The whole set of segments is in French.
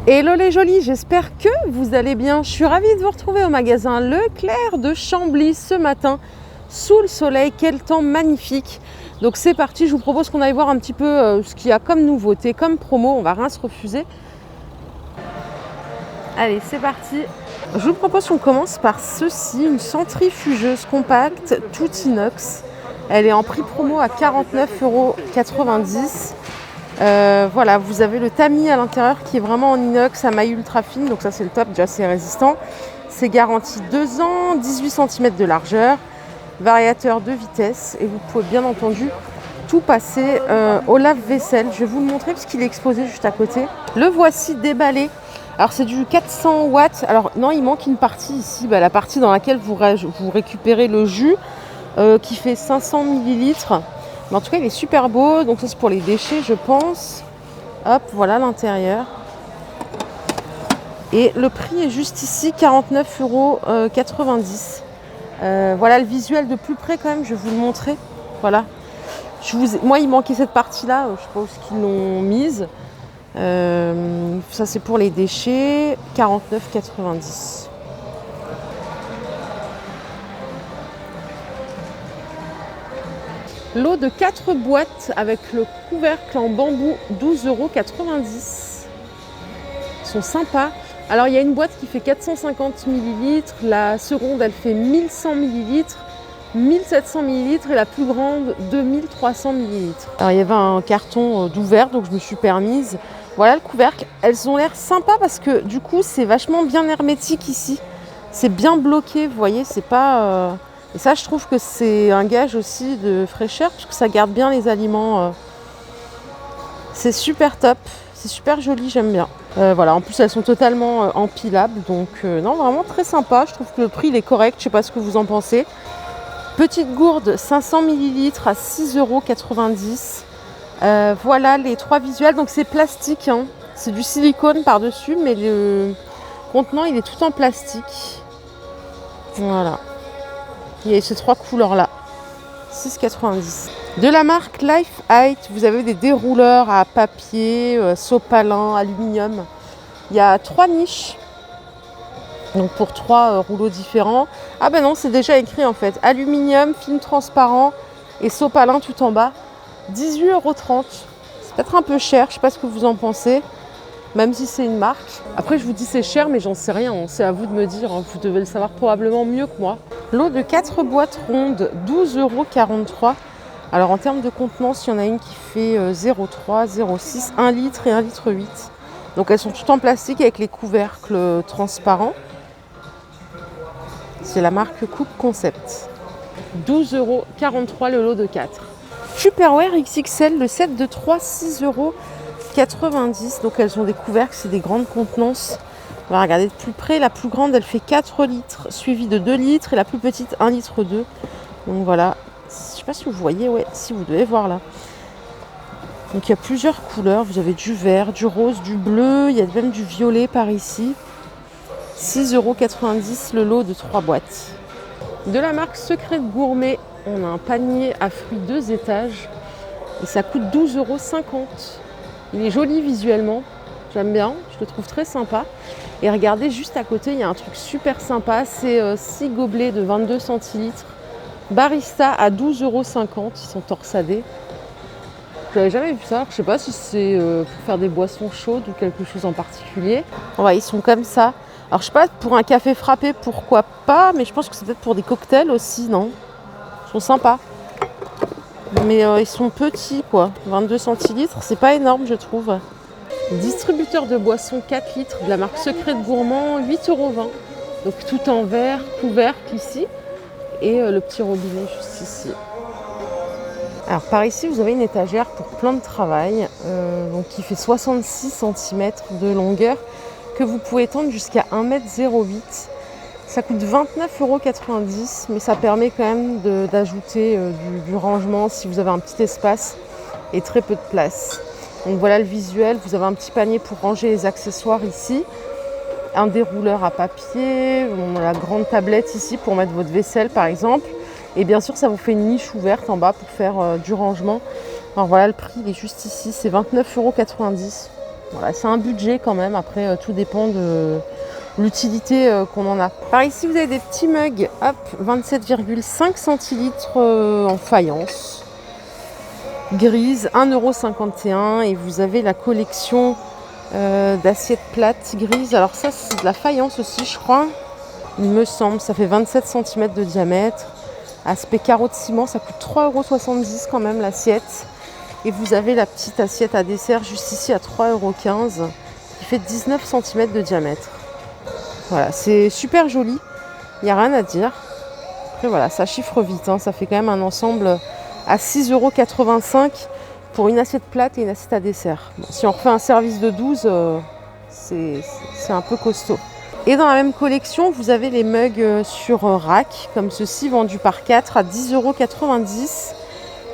Hello les jolis, j'espère que vous allez bien. Je suis ravie de vous retrouver au magasin Leclerc de Chambly ce matin, sous le soleil. Quel temps magnifique. Donc c'est parti, je vous propose qu'on aille voir un petit peu ce qu'il y a comme nouveauté, comme promo. On va rien se refuser. Allez, c'est parti. Je vous propose qu'on commence par ceci, une centrifugeuse compacte, toute inox. Elle est en prix promo à 49,90 €. Voilà, vous avez le tamis à l'intérieur qui est vraiment en inox à maille ultra fine, donc ça c'est le top, déjà c'est résistant. C'est garanti 2 ans, 18 cm de largeur, variateur de vitesse et vous pouvez bien entendu tout passer au lave-vaisselle. Je vais vous le montrer parce qu'il est exposé juste à côté. Le voici déballé. Alors c'est du 400 watts. Alors non, il manque une partie ici, la partie dans laquelle vous récupérez le jus qui fait 500 ml. Mais en tout cas, il est super beau. Donc ça, c'est pour les déchets, je pense. Hop, voilà l'intérieur. Et le prix est juste ici, 49,90 €. Voilà le visuel de plus près quand même. Je vais vous le montrer. Voilà. Moi, il manquait cette partie-là. Je ne sais pas où ils l'ont mise. Ça, c'est pour les déchets. 49,90 €. Lot de 4 boîtes avec le couvercle en bambou, 12,90 €. Ils sont sympas. Alors il y a une boîte qui fait 450 ml, la seconde elle fait 1100 ml, 1700 ml et la plus grande 2300 ml. Alors il y avait un carton d'ouvert donc je me suis permise. Voilà le couvercle. Elles ont l'air sympas parce que du coup c'est vachement bien hermétique ici. C'est bien bloqué, vous voyez, c'est pas... Et ça, je trouve que c'est un gage aussi de fraîcheur parce que ça garde bien les aliments. C'est super top, c'est super joli, j'aime bien. Voilà, en plus elles sont totalement empilables, donc non, vraiment très sympa. Je trouve que le prix il est correct, je sais pas ce que vous en pensez. Petite gourde 500 ml à 6,90 €. Voilà les 3 visuels, donc c'est plastique, hein. C'est du silicone par-dessus, mais le contenant il est tout en plastique. Voilà. Il y a ces 3 couleurs-là. 6,90 €. De la marque Life Height, vous avez des dérouleurs à papier, sopalin, aluminium. Il y a 3 niches. Donc pour 3 rouleaux différents. Ah ben non, c'est déjà écrit en fait. Aluminium, film transparent et sopalin tout en bas. 18,30 €. C'est peut-être un peu cher, je ne sais pas ce que vous en pensez. Même si c'est une marque. Après, je vous dis c'est cher, mais j'en sais rien. C'est à vous de me dire. Vous devez le savoir probablement mieux que moi. Lot de 4 boîtes rondes, 12,43 €. Alors, en termes de contenance, il y en a une qui fait 0,3, 0,6, 1 litre et 1,8 litre. Donc, elles sont toutes en plastique avec les couvercles transparents. C'est la marque Coupe Concept. 12,43 € le lot de 4. Tupperware XXL, le set de 3, 6,90 €. Donc elles ont des couvercles, c'est des grandes contenances. On va regarder de plus près. La plus grande, elle fait 4 litres, suivie de 2 litres. Et la plus petite, 1,2 litre. Donc voilà. Je ne sais pas si vous voyez, ouais, si vous devez voir là. Donc il y a plusieurs couleurs. Vous avez du vert, du rose, du bleu. Il y a même du violet par ici. 6,90 € le lot de 3 boîtes. De la marque Secret Gourmet, on a un panier à fruits 2 étages. Et ça coûte 12,50 €. Il est joli visuellement, j'aime bien, je le trouve très sympa. Et regardez, juste à côté, il y a un truc super sympa, c'est 6 gobelets de 22 centilitres. Barista à 12,50 €, ils sont torsadés. Je n'avais jamais vu ça, je ne sais pas si c'est pour faire des boissons chaudes ou quelque chose en particulier. Ouais, ils sont comme ça. Alors je sais pas, pour un café frappé, pourquoi pas, mais je pense que c'est peut-être pour des cocktails aussi, non? Ils sont sympas. Mais ils sont petits quoi, 22 centilitres, c'est pas énorme je trouve. Distributeur de boissons 4 litres de la marque Secret Gourmand, 8,20 €. Donc tout en verre, couvercle ici. Et le petit robinet juste ici. Alors par ici vous avez une étagère pour plan de travail, donc qui fait 66 cm de longueur, que vous pouvez étendre jusqu'à 1,08 m. Ça coûte 29,90 €, mais ça permet quand même d'ajouter du rangement si vous avez un petit espace et très peu de place. Donc voilà le visuel, vous avez un petit panier pour ranger les accessoires ici, un dérouleur à papier, on a la grande tablette ici pour mettre votre vaisselle par exemple, et bien sûr ça vous fait une niche ouverte en bas pour faire du rangement. Alors voilà le prix, il est juste ici, c'est 29,90 €. Voilà, c'est un budget quand même. Après, tout dépend de l'utilité qu'on en a. Par ici, vous avez des petits mugs, hop, 27,5 centilitres en faïence. Grise, 1,51 € et vous avez la collection d'assiettes plates grises. Alors ça, c'est de la faïence aussi, je crois. Il me semble, ça fait 27 cm de diamètre. Aspect carreau de ciment, ça coûte 3,70 € quand même l'assiette. Et vous avez la petite assiette à dessert juste ici à 3,15 € qui fait 19 cm de diamètre. Voilà, c'est super joli, il n'y a rien à dire. Après voilà, ça chiffre vite, hein. Ça fait quand même un ensemble à 6,85 € pour une assiette plate et une assiette à dessert. Bon, si on refait un service de 12, c'est un peu costaud. Et dans la même collection, vous avez les mugs sur rack, comme ceci, vendus par 4 à 10,90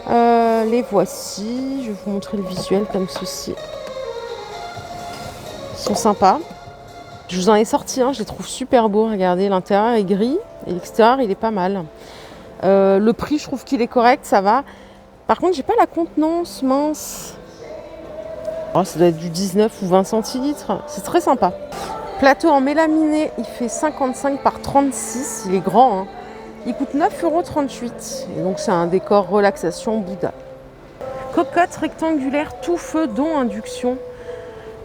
€. Les voici, je vais vous montrer le visuel comme ceci. Ils sont sympas. Je vous en ai sorti un, je les trouve super beaux. Regardez, l'intérieur est gris et l'extérieur il est pas mal. Le prix, je trouve qu'il est correct, ça va. Par contre, j'ai pas la contenance, mince. Oh, ça doit être du 19 ou 20 centilitres. C'est très sympa. Plateau en mélaminé, il fait 55 par 36. Il est grand, hein. Il coûte 9,38 €. Et donc, c'est un décor relaxation Bouddha. Cocotte rectangulaire tout feu, dont induction.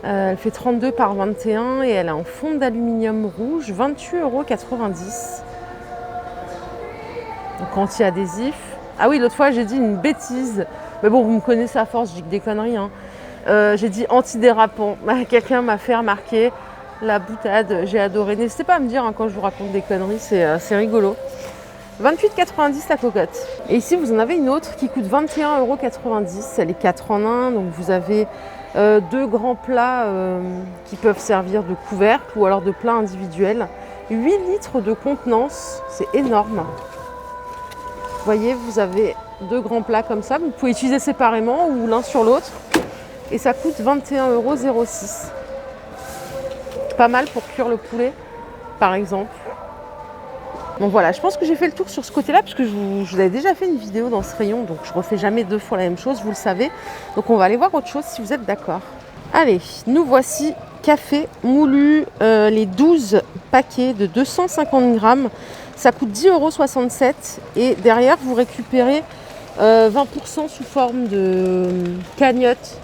Elle fait 32 par 21 et elle est en fond d'aluminium rouge, 28,90 €. Donc anti-adhésif. Ah oui, l'autre fois j'ai dit une bêtise. Mais bon, vous me connaissez à force, je dis que des conneries, hein. J'ai dit antidérapant. Quelqu'un m'a fait remarquer la boutade, j'ai adoré. N'hésitez pas à me dire, hein, quand je vous raconte des conneries, c'est rigolo. 28,90 € la cocotte. Et ici, vous en avez une autre qui coûte 21,90 €. Elle est 4 en 1, donc vous avez deux grands plats qui peuvent servir de couvercle ou alors de plat individuel. 8 litres de contenance, c'est énorme. Vous voyez, vous avez deux grands plats comme ça. Vous pouvez utiliser séparément ou l'un sur l'autre. Et ça coûte 21,06 €. Pas mal pour cuire le poulet, par exemple. Bon voilà, je pense que j'ai fait le tour sur ce côté-là, parce que je vous avais déjà fait une vidéo dans ce rayon, donc je refais jamais deux fois la même chose, vous le savez. Donc on va aller voir autre chose si vous êtes d'accord. Allez, nous voici café moulu, les 12 paquets de 250 grammes. Ça coûte 10,67 € et derrière vous récupérez 20% sous forme de cagnotte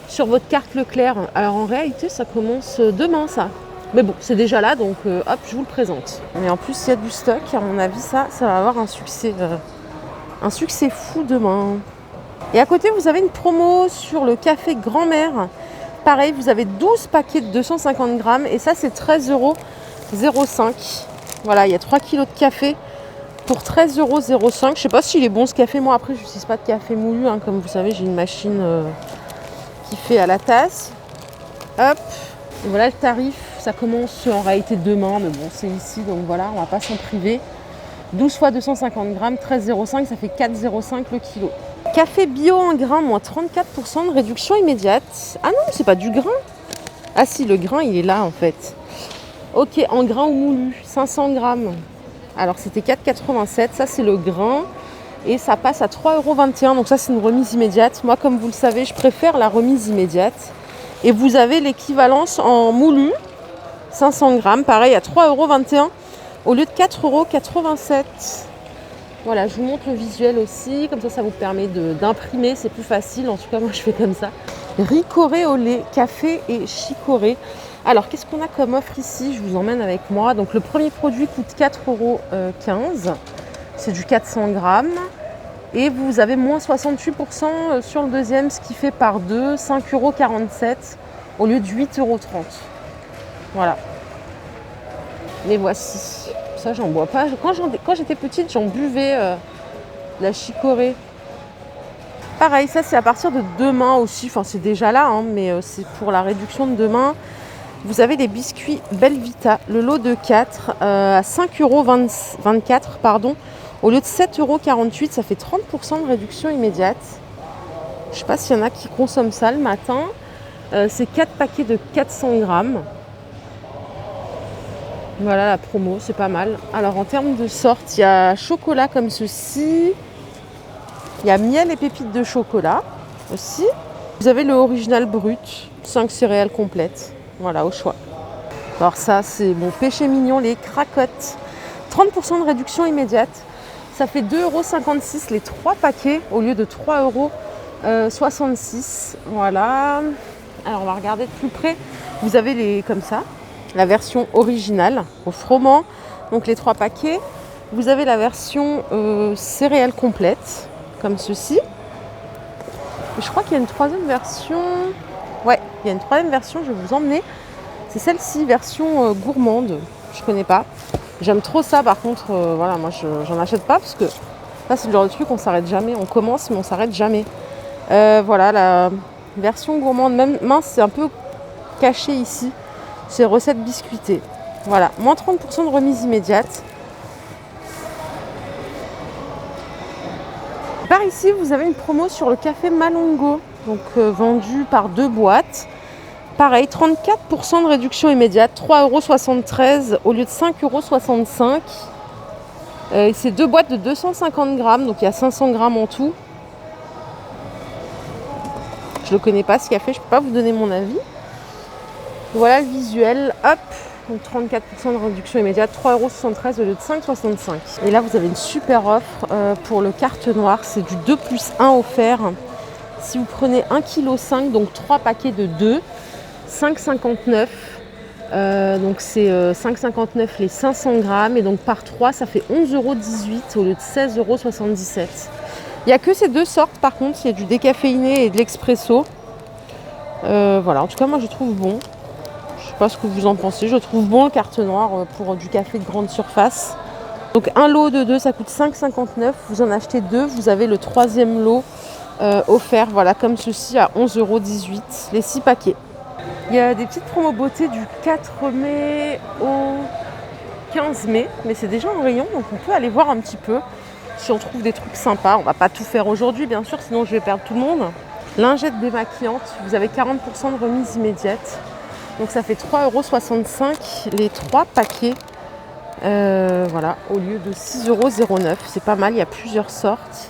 sur votre carte Leclerc. Alors en réalité ça commence demain ça. Mais bon, c'est déjà là, donc hop, je vous le présente. Mais en plus, il y a du stock. À mon avis, ça va avoir un succès fou demain. Et à côté, vous avez une promo sur le café grand-mère. Pareil, vous avez 12 paquets de 250 grammes. Et ça, c'est 13,05 €. Voilà, il y a 3 kilos de café pour 13,05 €. Je sais pas s'il est bon ce café. Moi, après, je n'utilise pas de café moulu, hein. Comme vous savez, j'ai une machine qui fait à la tasse. Hop. Et voilà le tarif, ça commence en réalité demain, mais bon c'est ici, donc voilà, on va pas s'en priver. 12 fois 250 grammes, 13,05 €, ça fait 4,05 € le kilo. Café bio en grains, moins 34% de réduction immédiate. Ah non, c'est pas du grain. Ah si, le grain il est là en fait. Ok, en grain ou moulu, 500 grammes. Alors c'était 4,87 €, ça c'est le grain. Et ça passe à 3,21 €, donc ça c'est une remise immédiate. Moi comme vous le savez, je préfère la remise immédiate. Et vous avez l'équivalence en moulu, 500 grammes, pareil à 3,21 € au lieu de 4,87 €. Voilà, je vous montre le visuel aussi, comme ça vous permet d'imprimer, c'est plus facile, en tout cas moi je fais comme ça. Ricoré au lait, café et chicorée. Alors qu'est-ce qu'on a comme offre ici? Je vous emmène avec moi. Donc le premier produit coûte 4,15 €, c'est du 400 grammes. Et vous avez moins 68% sur le deuxième, ce qui fait par deux 5,47 € au lieu de 8,30 €. Voilà. Les voici. Ça, j'en bois pas. Quand j'étais petite, j'en buvais la chicorée. Pareil, ça, c'est à partir de demain aussi. Enfin, c'est déjà là, hein, mais c'est pour la réduction de demain. Vous avez les biscuits Belvita, le lot de 4 à 5,24 €, au lieu de 7,48 €, ça fait 30% de réduction immédiate. Je ne sais pas s'il y en a qui consomment ça le matin. C'est 4 paquets de 400 grammes. Voilà la promo, c'est pas mal. Alors en termes de sorte, il y a chocolat comme ceci. Il y a miel et pépites de chocolat aussi. Vous avez le original brut, 5 céréales complètes. Voilà, au choix. Alors ça, c'est mon péché mignon, les cracottes. 30% de réduction immédiate. Ça fait 2,56 € les 3 paquets au lieu de 3,66 €. Voilà. Alors on va regarder de plus près. Vous avez les comme ça, la version originale au froment. Donc les 3 paquets. Vous avez la version céréales complète, comme ceci. Et je crois qu'il y a une troisième version. Ouais, il y a une troisième version, je vais vous emmener. C'est celle-ci, version gourmande. Je connais pas. J'aime trop ça, par contre, voilà, moi j'en achète pas parce que là c'est le genre de truc on s'arrête jamais. On commence mais on s'arrête jamais. Voilà, la version gourmande, même mince, c'est un peu caché ici. C'est recette biscuitée. Voilà, moins 30% de remise immédiate. Par ici, vous avez une promo sur le café Malongo, donc vendu par 2 boîtes. Pareil, 34% de réduction immédiate, 3,73 € au lieu de 5,65 €. C'est 2 boîtes de 250 grammes, donc il y a 500 grammes en tout. Je ne le connais pas ce café, je ne peux pas vous donner mon avis. Voilà le visuel, hop, donc 34% de réduction immédiate, 3,73 € au lieu de 5,65 €. Et là, vous avez une super offre pour le carte noire, c'est du 2+1 offert. Si vous prenez 1,5 kg, donc 3 paquets de 2, 5,59 €. Donc c'est 5,59 € les 500 grammes. Et donc par 3, ça fait 11,18 € au lieu de 16,77 €. Il n'y a que ces 2 sortes par contre, il y a du décaféiné et de l'expresso. Voilà, en tout cas moi je trouve bon. Je ne sais pas ce que vous en pensez, je trouve bon le carte noire pour du café de grande surface. Donc un lot de 2, ça coûte 5,59 €. Vous en achetez 2, vous avez le 3e lot offert, voilà, comme ceci à 11,18 € les 6 paquets. Il y a des petites promos beauté du 4 mai au 15 mai, mais c'est déjà en rayon, donc on peut aller voir un petit peu si on trouve des trucs sympas. On va pas tout faire aujourd'hui, bien sûr, sinon je vais perdre tout le monde. Lingette démaquillante, vous avez 40% de remise immédiate. Donc ça fait 3,65 € les 3 paquets. Voilà, au lieu de 6,09 €. C'est pas mal, il y a plusieurs sortes.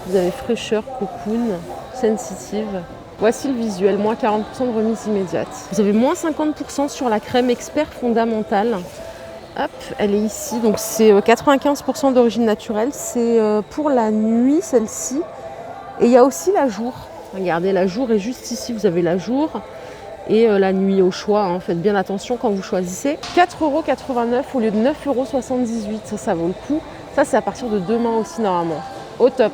Vous avez fraîcheur, cocoon, sensitive. Voici le visuel, moins 40% de remise immédiate. Vous avez moins 50% sur la crème expert fondamentale. Hop, elle est ici. Donc c'est 95% d'origine naturelle. C'est pour la nuit celle-ci. Et il y a aussi la jour. Regardez, la jour est juste ici. Vous avez la jour et la nuit au choix. Hein. Faites bien attention quand vous choisissez. 4,89 € au lieu de 9,78 €. Ça vaut le coup. Ça c'est à partir de demain aussi normalement. Au top.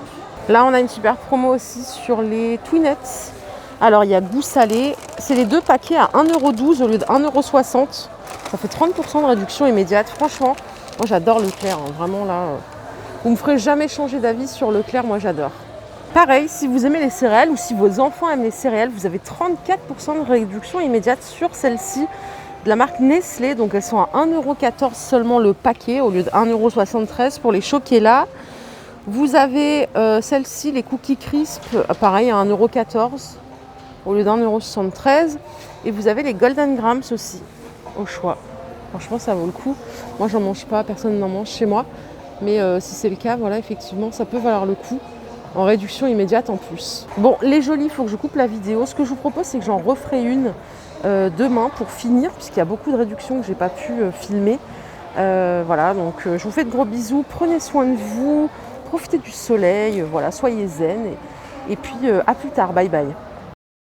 Là on a une super promo aussi sur les Twinettes. Alors il y a goût salé, c'est les 2 paquets à 1,12 € au lieu de 1,60 €. Ça fait 30% de réduction immédiate. Franchement, moi j'adore Leclerc, hein. Vraiment là, vous ne me ferez jamais changer d'avis sur Leclerc, moi j'adore. Pareil, si vous aimez les céréales ou si vos enfants aiment les céréales, vous avez 34% de réduction immédiate sur celle-ci de la marque Nestlé. Donc elles sont à 1,14 € seulement le paquet au lieu de 1,73 € pour les choquer là. Vous avez celle-ci, les cookies crisp, pareil à 1,14 € au lieu d'1,73 €. Et vous avez les Golden Grams aussi, au choix. Franchement, ça vaut le coup. Moi, j'en mange pas, personne n'en mange chez moi. Mais si c'est le cas, voilà, effectivement, ça peut valoir le coup. En réduction immédiate en plus. Bon, les jolis, il faut que je coupe la vidéo. Ce que je vous propose, c'est que j'en referai une demain pour finir, puisqu'il y a beaucoup de réductions que j'ai pas pu filmer. Voilà, donc je vous fais de gros bisous. Prenez soin de vous, profitez du soleil, voilà, soyez zen. Et puis, à plus tard. Bye bye.